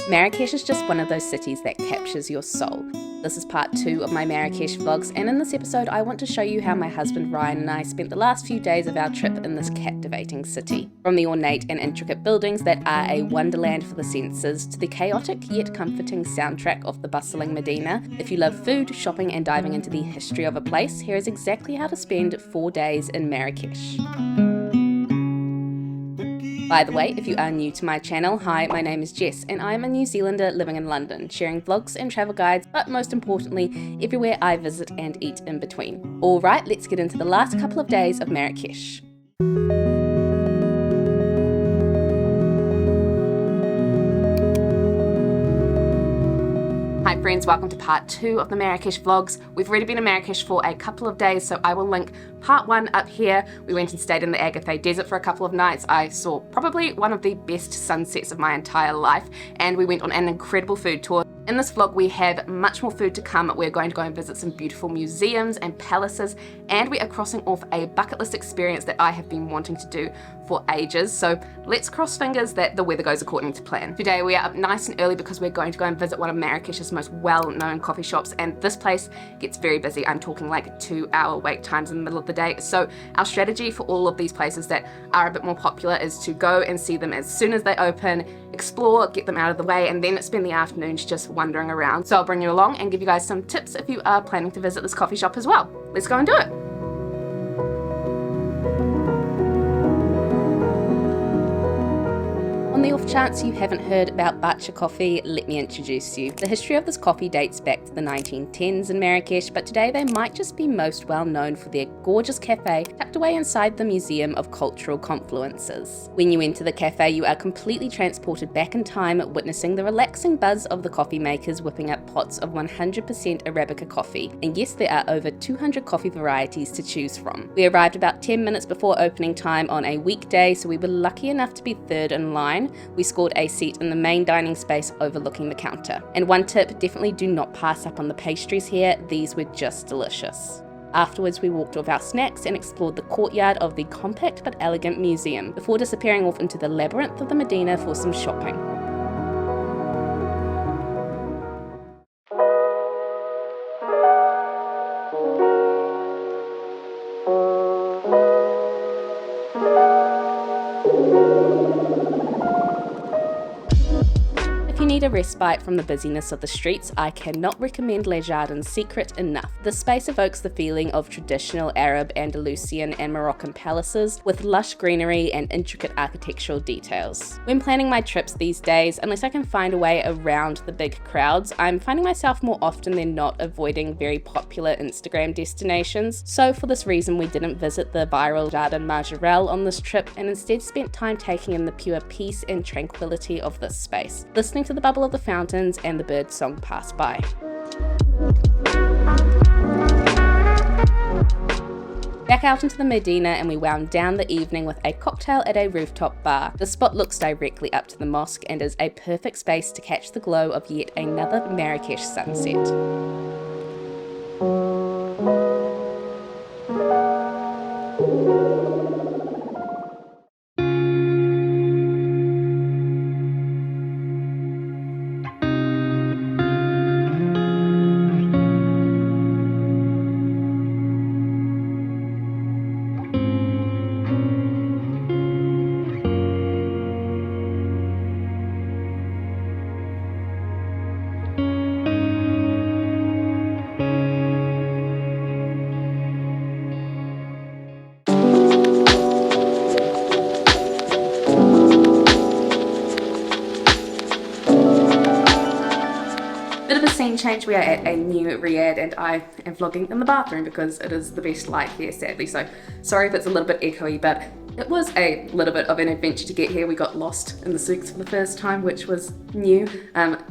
Marrakech is just one of those cities that captures your soul. This is part 2 of my Marrakech vlogs, and in this episode I want to show you how my husband Ryan and I spent the last few days of our trip in this captivating city. From the ornate and intricate buildings that are a wonderland for the senses, to the chaotic yet comforting soundtrack of the bustling Medina. If you love food, shopping and diving into the history of a place, here is exactly how to spend 4 days in Marrakech. By the way, if you are new to my channel, hi, my name is Jess and I am a New Zealander living in London, sharing vlogs and travel guides, but most importantly, everywhere I visit and eat in between. Alright, let's get into the last couple of days of Marrakech. Hi friends, welcome to part 2 of the Marrakech vlogs. We've already been in Marrakech for a couple of days, so I will link part 1 up here. We went and stayed in the Agathe Desert for a couple of nights. I saw probably one of the best sunsets of my entire life, and we went on an incredible food tour. In this vlog we have much more food to come. We're going to go and visit some beautiful museums and palaces, and we are crossing off a bucket list experience that I have been wanting to do for ages. So let's cross fingers that the weather goes according to plan. Today we are up nice and early because we're going to go and visit one of Marrakech's most well-known coffee shops, and this place gets very busy. I'm talking like 2-hour wait times in the middle of the day. So our strategy for all of these places that are a bit more popular is to go and see them as soon as they open, explore, get them out of the way, and then spend the afternoons just wandering around. So I'll bring you along and give you guys some tips if you are planning to visit this coffee shop as well. Let's go and do it. On the off chance you haven't heard about bacha coffee, let me introduce you. The history of this coffee dates back to the 1910s in Marrakech, but today they might just be most well known for their gorgeous cafe tucked away inside the Museum of Cultural Confluences. When you enter the cafe, you are completely transported back in time, witnessing the relaxing buzz of the coffee makers whipping up pots of 100% Arabica coffee. And yes, there are over 200 coffee varieties to choose from. We arrived about 10 minutes before opening time on a weekday, so we were lucky enough to be third in line. We scored a seat in the main dining space overlooking the counter. And one tip, definitely do not pass up on the pastries here, these were just delicious. Afterwards we walked off our snacks and explored the courtyard of the compact but elegant museum, before disappearing off into the labyrinth of the Medina for some shopping. If you need a respite from the busyness of the streets, I cannot recommend Le Jardin's Secret enough. This space evokes the feeling of traditional Arab, Andalusian and Moroccan palaces with lush greenery and intricate architectural details. When planning my trips these days, unless I can find a way around the big crowds, I'm finding myself more often than not avoiding very popular Instagram destinations. So for this reason we didn't visit the viral Jardin Majorelle on this trip, and instead spent time taking in the pure peace and tranquility of this space, listening to the bubble of the fountains and the bird song pass by. Back out into the Medina, and we wound down the evening with a cocktail at a rooftop bar. The spot looks directly up to the mosque and is a perfect space to catch the glow of yet another Marrakech sunset. Bit of a scene change. We are at a new riad and I am vlogging in the bathroom because it is the best light here, sadly, so sorry if it's a little bit echoey, but it was a little bit of an adventure to get here. We got lost in the souks for the first time, which was new.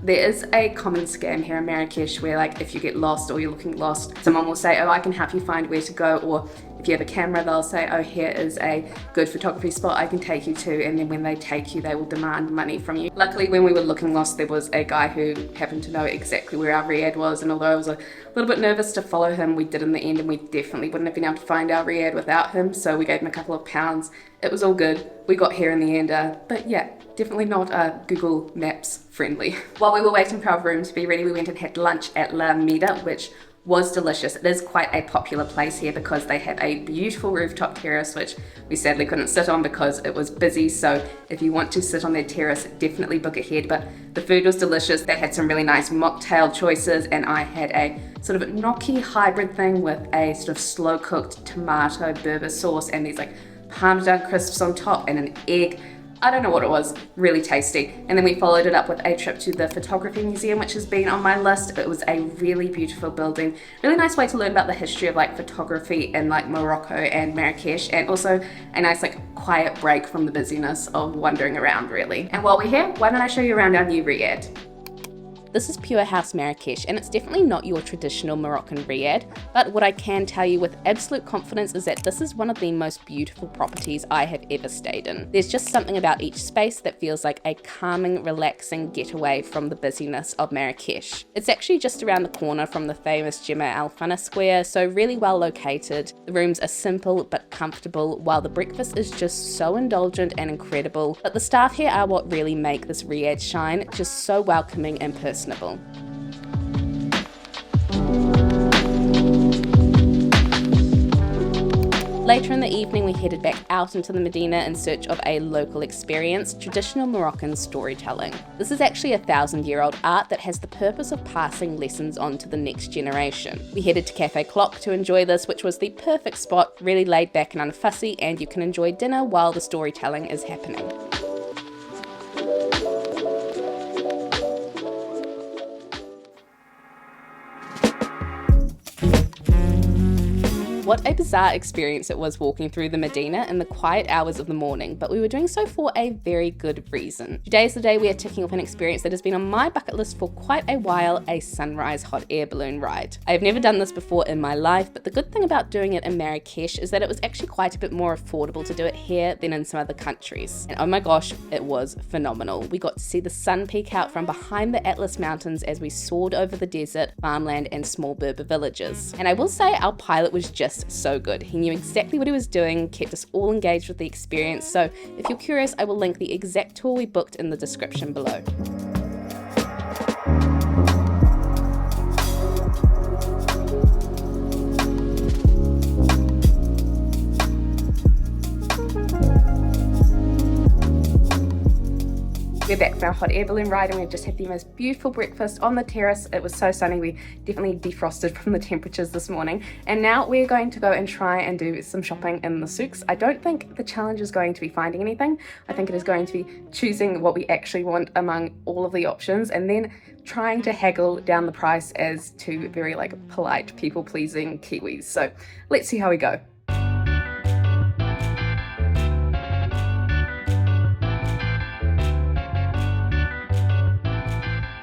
There is a common scam here in Marrakech where, like, if you get lost or you're looking lost, someone will say, oh, I can help you find where to go, or if if you have a camera, they'll say, oh, here is a good photography spot I can take you to, and then when they take you, they will demand money from you. Luckily, when we were looking lost, there was a guy who happened to know exactly where our riad was, and although I was a little bit nervous to follow him, we did in the end, and we definitely wouldn't have been able to find our riad without him, so we gave him a couple of pounds. It was all good. We got here in the end, but yeah, definitely not Google Maps friendly. While we were waiting for our room to be ready, we went and had lunch at La Mida, which was delicious. It is quite a popular place here because they have a beautiful rooftop terrace, which we sadly couldn't sit on because it was busy. So if you want to sit on their terrace, definitely book ahead. But the food was delicious. They had some really nice mocktail choices, and I had a sort of gnocchi hybrid thing with a sort of slow cooked tomato Berber sauce and these like Parmesan crisps on top and an egg. I don't know what it was, really tasty. And then we followed it up with a trip to the photography museum, which has been on my list. It was a really beautiful building, really nice way to learn about the history of like photography in like Morocco and Marrakech, and also a nice like quiet break from the busyness of wandering around really. And while we're here, why don't I show you around our new riad? This is Pure House Marrakech, and it's definitely not your traditional Moroccan riad, but what I can tell you with absolute confidence is that this is one of the most beautiful properties I have ever stayed in. There's just something about each space that feels like a calming, relaxing getaway from the busyness of Marrakech. It's actually just around the corner from the famous Jemaa Al Fana Square, so really well located. The rooms are simple but comfortable, while the breakfast is just so indulgent and incredible. But the staff here are what really make this riad shine, just so welcoming and personable. Later in the evening, we headed back out into the Medina in search of a local experience, traditional Moroccan storytelling. This is actually a 1,000-year-old art that has the purpose of passing lessons on to the next generation. We headed to Cafe Clock to enjoy this, which was the perfect spot, really laid back and unfussy, and you can enjoy dinner while the storytelling is happening. What a bizarre experience it was walking through the Medina in the quiet hours of the morning, but we were doing so for a very good reason. Today is the day we are ticking off an experience that has been on my bucket list for quite a while, a sunrise hot air balloon ride. I have never done this before in my life, but the good thing about doing it in Marrakech is that it was actually quite a bit more affordable to do it here than in some other countries. And oh my gosh, it was phenomenal. We got to see the sun peek out from behind the Atlas Mountains as we soared over the desert, farmland and small Berber villages. And I will say our pilot was just so good. He knew exactly what he was doing, kept us all engaged with the experience, so if you're curious, I will link the exact tour we booked in the description below. We're back from our hot air balloon ride, and we've just had the most beautiful breakfast on the terrace. It was so sunny, we definitely defrosted from the temperatures this morning. And now we're going to go and try and do some shopping in the souks. I don't think the challenge is going to be finding anything. I think it is going to be choosing what we actually want among all of the options, and then trying to haggle down the price as two very like polite, people-pleasing Kiwis. So let's see how we go.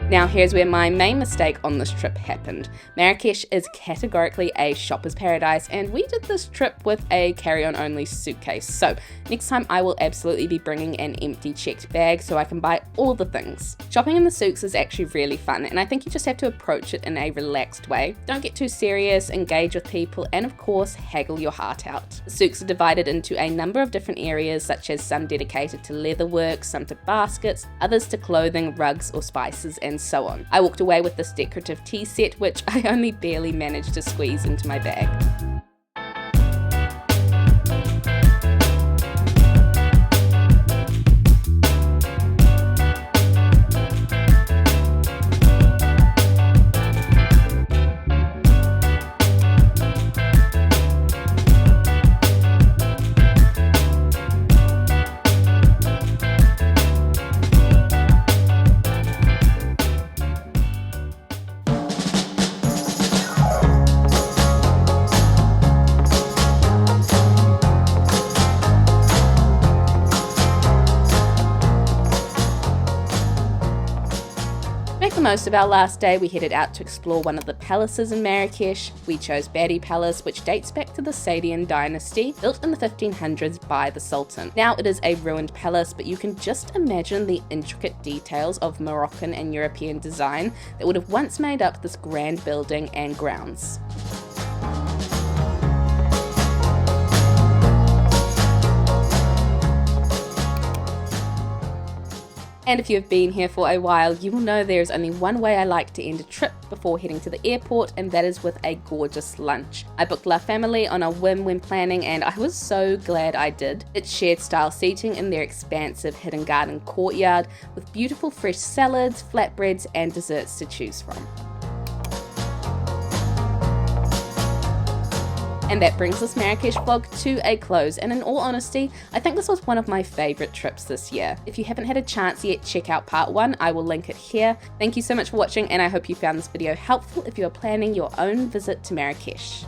Now here's where my main mistake on this trip happened. Marrakech is categorically a shopper's paradise, and we did this trip with a carry-on only suitcase. So next time I will absolutely be bringing an empty checked bag so I can buy all the things. Shopping in the souks is actually really fun, and I think you just have to approach it in a relaxed way. Don't get too serious, engage with people, and of course haggle your heart out. The souks are divided into a number of different areas, such as some dedicated to leatherwork, some to baskets, others to clothing, rugs or spices, and so on. I walked away with this decorative tea set, which I only barely managed to squeeze into my bag. make the most of our last day, we headed out to explore one of the palaces in Marrakech. We chose Badi Palace, which dates back to the Saadian dynasty, built in the 1500s by the Sultan. Now it is a ruined palace, but you can just imagine the intricate details of Moroccan and European design that would have once made up this grand building and grounds. And if you have been here for a while, you will know there is only one way I like to end a trip before heading to the airport, and that is with a gorgeous lunch. I booked La Famille on a whim when planning, and I was so glad I did. It's shared style seating in their expansive hidden garden courtyard with beautiful fresh salads, flatbreads, and desserts to choose from. And that brings this Marrakech vlog to a close, and in all honesty, I think this was one of my favourite trips this year. If you haven't had a chance yet, check out part 1, I will link it here. Thank you so much for watching, and I hope you found this video helpful if you are planning your own visit to Marrakech.